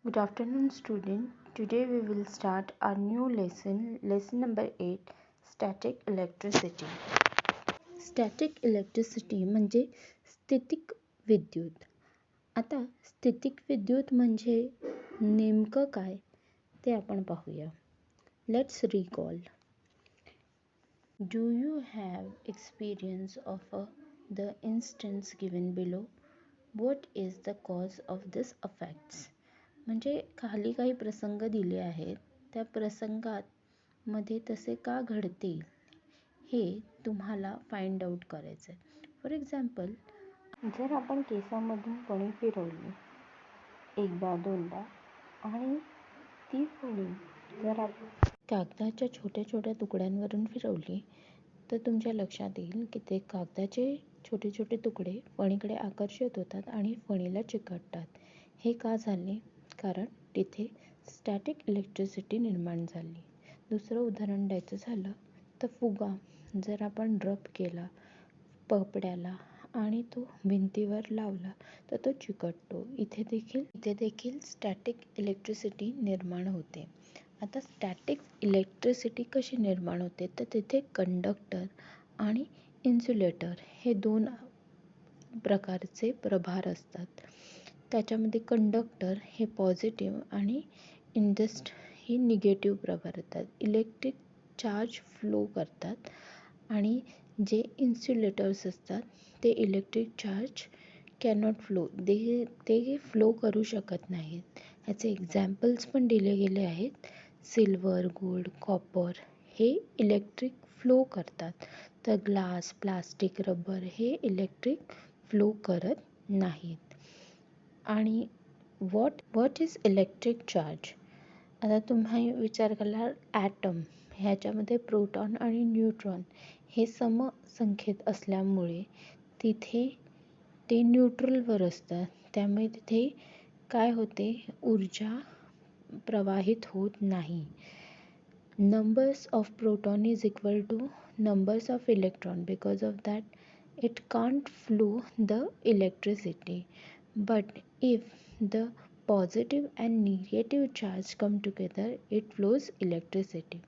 Good afternoon, student. Today we will start our new lesson number 8, static electricity. Static electricity म्हणजे स्थितिक विद्युत. आता स्थितिक विद्युत म्हणजे नेमकं काय ते आपण पाहूया. Let's recall. Do you have experience of the instance given below? What is the cause of this effects? म्हणजे खाली काही प्रसंग दिले आहेत, त्या प्रसंगात मध्ये तसे का घडते हे तुम्हाला फाइंड आउट करायचं आहे. फॉर एक्झाम्पल, जर आपण केसामधून फणी फिरवली एकदा दोनदा आणि ती फणी जर आपण कागदाच्या छोट्या छोट्या तुकड्यांवरून फिरवली तर तुमच्या लक्षात येईल की ते कागदाचे छोटे छोटे तुकडे फणीकडे आकर्षित होतात आणि फणीला चिकटतात. हे का झाले? कारण तिथे स्टॅटिक इलेक्ट्रिसिटी निर्माण झाली. दुसरं उदाहरण द्यायचं झालं तर फुगा जर आपण रब केला कपड्याला आणि तो भिंतीवर लावला तर तो चिकटतो. इथे देखील स्टॅटिक इलेक्ट्रिसिटी निर्माण होते. आता स्टॅटिक इलेक्ट्रिसिटी कशी निर्माण होते तर तिथे कंडक्टर आणि इन्सुलेटर हे दोन प्रकारचे प्रभार असतात. त्याच्यामध्ये कंडक्टर हे पॉझिटिव्ह आणि इंडस्ट हे निगेटिव्ह प्रभार असतात. इलेक्ट्रिक चार्ज फ्लो करतात आणि जे इन्सुलेटर्स असतात ते इलेक्ट्रिक चार्ज कॅनॉट फ्लो, ते फ्लो करू शकत नाहीत. ह्याचे एक्झाम्पल्स पण दिले गेले आहेत. सिल्वर, गोल्ड, कॉपर हे इलेक्ट्रिक फ्लो करतात, तर ग्लास, प्लास्टिक, रबर हे इलेक्ट्रिक फ्लो करत नाहीत. आणि व्हॉट इज इलेक्ट्रिक चार्ज? आता तुम्ही विचार केला ॲटम ह्याच्यामध्ये प्रोटॉन आणि न्यूट्रॉन हे समसंख्येत असल्यामुळे तिथे ते न्यूट्रलवर असतात, त्यामुळे तिथे काय होते, ऊर्जा प्रवाहित होत नाही. Numbers of proton is equal to numbers of electron. Because of that it can't flow the electricity. But if the positive and negative charge come together, it flows electricity.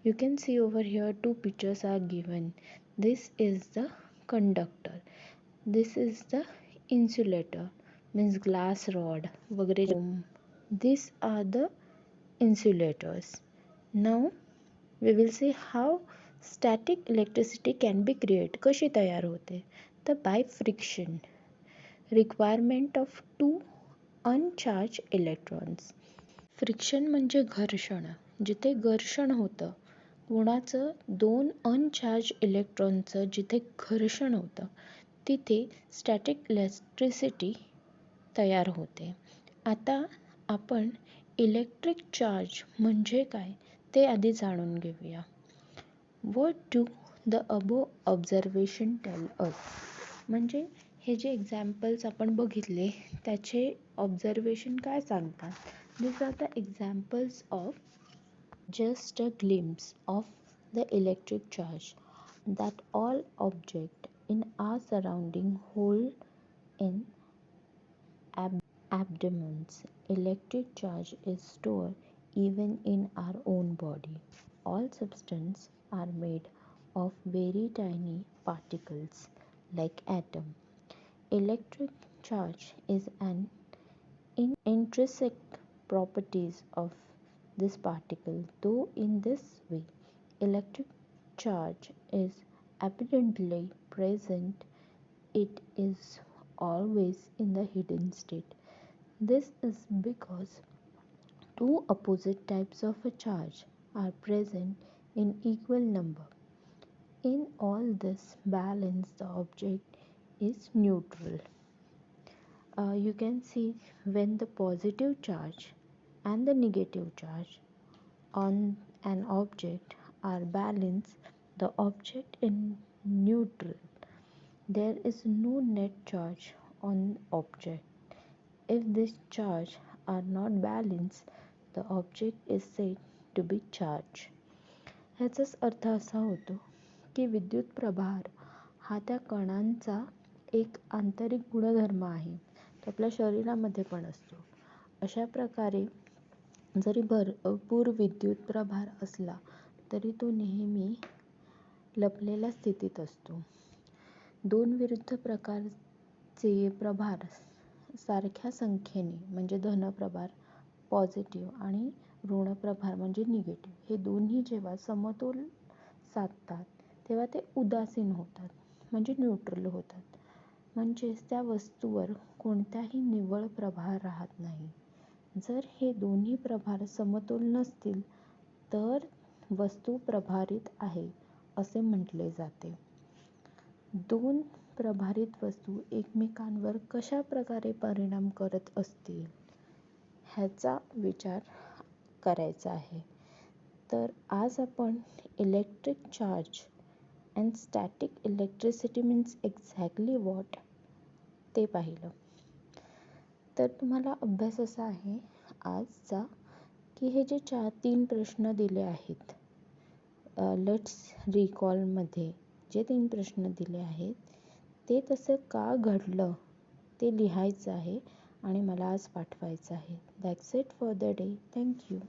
You can see over here two pictures are given. This is the conductor, this is the insulator, means glass rod वगैरे. These are the insulators. Now we will see how static electricity can be created. कशी तयार होते तर by friction, requirement of two uncharged electrons. Friction म्हणजे घर्षण. जिथे घर्षण होतं कोणाचं, दोन अनचार्ज इलेक्ट्रॉनचं जिथे घर्षण होतं तिथे स्टॅटिक इलेक्ट्रिसिटी तयार होते. आता आपण इलेक्ट्रिक चार्ज म्हणजे काय ते आधी जाणून घेऊया. What do the above observation tell us? म्हणजे हे जे एक्झाम्पल्स आपण बघितले त्याचे ऑब्झर्वेशन काय सांगतात? This are the examples of just a glimpse of the electric charge that all objects in our surrounding hold in abdomens. Electric charge is stored even in our own body. All substances are made of very tiny particles like atom. Electric charge is an intrinsic properties of this particle, though in this way electric charge is apparently present, it is always in the hidden state. This is because two opposite types of a charge are present in equal number. In all this balance, the object is neutral. You can see when the positive charge and the negative charge on an object are balanced, the object is neutral. There is no net charge on object. If these charge are not balanced, the object is said to be charged. ह्याचाच अर्थ असा होतो की विद्युत प्रभार हा त्या कणांचा एक आंतरिक गुणधर्म आहे. तो आपल्या शरीरामध्ये पण असतो. अशा प्रकारे जरी भरपूर विद्युत प्रभार असला तरी तो नेहमी लपलेल्या स्थितीत असतो. दोन विरुद्ध प्रकारचे प्रभार सारख्या संख्येने म्हणजे धन प्रभार पॉझिटिव्ह आणि ऋण प्रभार म्हणजे निगेटिव्ह हे दोन्ही जेव्हा समतोल साधतात तेव्हा ते उदासीन होतात म्हणजे न्यूट्रल होतात. म्हणजेच त्या वस्तूवर कोणताही निव्वळ प्रभार राहत नाही. जर हे दोन्ही प्रभार समतोल नसतील तर वस्तू प्रभारित आहे असे म्हटले जाते. दोन प्रभारित वस्तू एकमेकांवर कशा प्रकारे परिणाम करत असतील ह्याचा विचार करायचा आहे. तर आज आपण electric charge and static electricity means exactly what ते पाहिलं. तर तुम्हाला अभ्यास असा आहे आजचा की हे जे 3 प्रश्न दिले आहेत लेट्स रिकॉलमध्ये जे 3 प्रश्न दिले आहेत ते तसं का घडलं ते लिहायचं आहे आणि मला आज पाठवायचं आहे. That's it for the day. Thank you.